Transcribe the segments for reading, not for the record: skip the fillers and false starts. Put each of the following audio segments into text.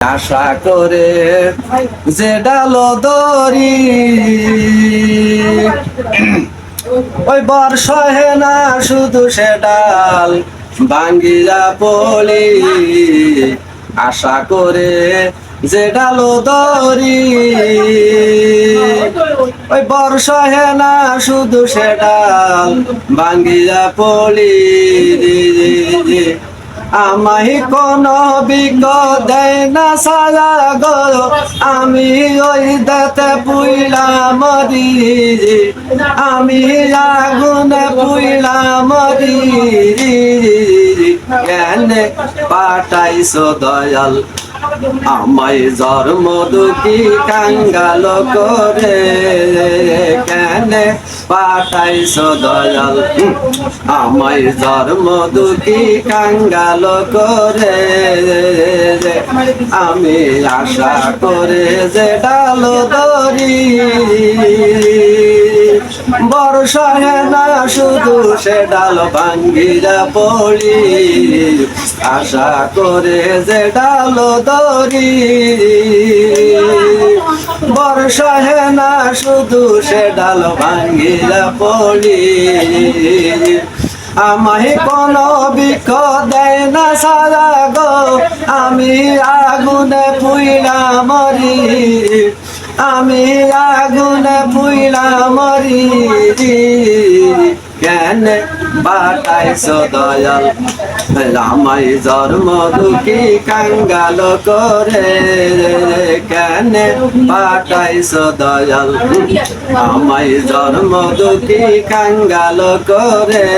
আশা করে যে ডালো দরি ওই বর্ষ হে না শুধু সে ডাল ভাঙ্গিয়া পলি। আশা করে যে ডালো দরি ওই বর্ষ হে না শুধু সে ডাল ভাঙ্গিয়া পলি। আমায় কোন বিজ্ঞ দেয় না সারা গো, আমি ওই দেতে পুইলা মরি, আমি আগুনে পুইলা মরি। কেনে পাঠাইছো দয়াল আমায় জন্ম দুঃখী কাঙ্গাল করে, কেনে পাঠাইছো দয়াল আমায় জন্ম দুঃখী কাঙ্গাল করে। আমি আশা করে যে ডাল দরি বর্ষ হে না শুধু সে ডাল ভাঙ্গিয়া পড়ি। আশা করে যে ডাল দরি বর্ষ হে না শুধু সে ডাল ভাঙ্গিয়া পড়ি। আমায় কোন বিক্ষ দেয় না সারা গো, আমি আগুনে পুইলা মরি, আমি আগুনে পুইলা মরি। কেনে পাঠাইছো দয়াল আমায় জন্ম দুঃখী কাঙ্গাল করে, কেনে পাঠাইছো দয়াল আমায় জন্ম দুঃখী কাঙ্গাল করে।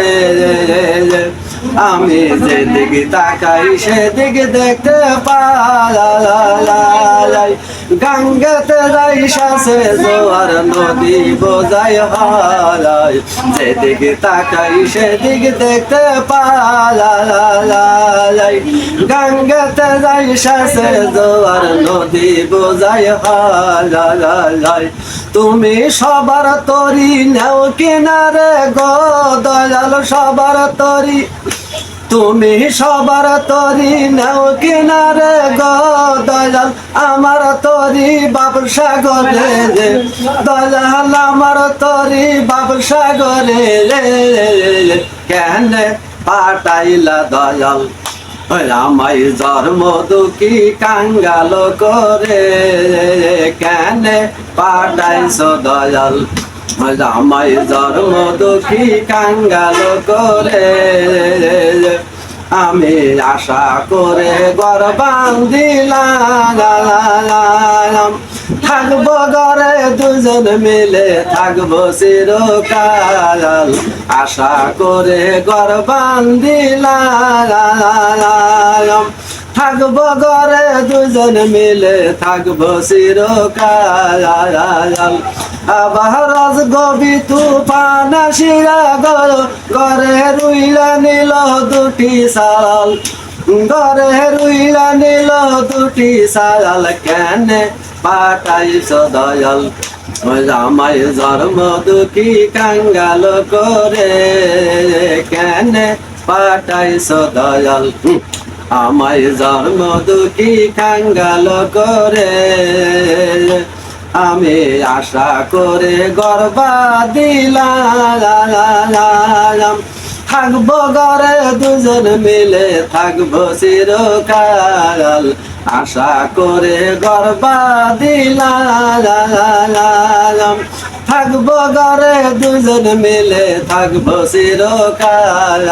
আমি যেদিকে তাকাই সেদিকে দেখতে পাই, গঙ্গাতে যাই শাসে জোয়ার নদী বোঝাই হারাই। যেদিকে তাকাই সেদিকে দেখতে পাই, গঙ্গাতে যাই শাসে জোয়ার নদী বোঝাই হারাই। তুমি সবার তরি নেও কিনারে গো দয়াল সবার তরি, তুমি সবার তরি নেও কিনারে গো দয়াল আমার তরি ব্যবসা করে রে দয়াল আমার তরি ব্যবসা করে রে। কেনে পাঠাইলা দয়াল আমায় জন্ম দুঃখী কাঙ্গাল করে, কেনে পাঠাইছো দয়াল আমায় জন্ম দুঃখী কাঙ্গাল করে। আমি আশা করে ঘর বান্ধিলাম, থাকবো ঘরে দুজন মিলে থাকবো চিরকাল। আশা করে ঘর বান্ধিলাম, থাকবো ঘরে দুজন মিলে থাকবো চিরকাল। আবার গবি তুফান আসিয়া ঘরে রুইলা নিল দুটি সাল, ঘরে রুইলা নিল দুটি সাল। কেনে পাঠাইছো দয়াল আমায় জন্ম দুঃখী কাঙ্গাল করে, কেনে পাঠাইছো দয়াল আমায় জন্ম দুঃখী কাঙ্গাল করে। আমি আশা করে গর্বা দিলাম, থাকবো ঘরে দুজন মিলে থাকবো চিরকাল। আশা করে গর্বা দিলাম, থাকবো ঘরে দুজন মিলে থাকবো চিরকাল।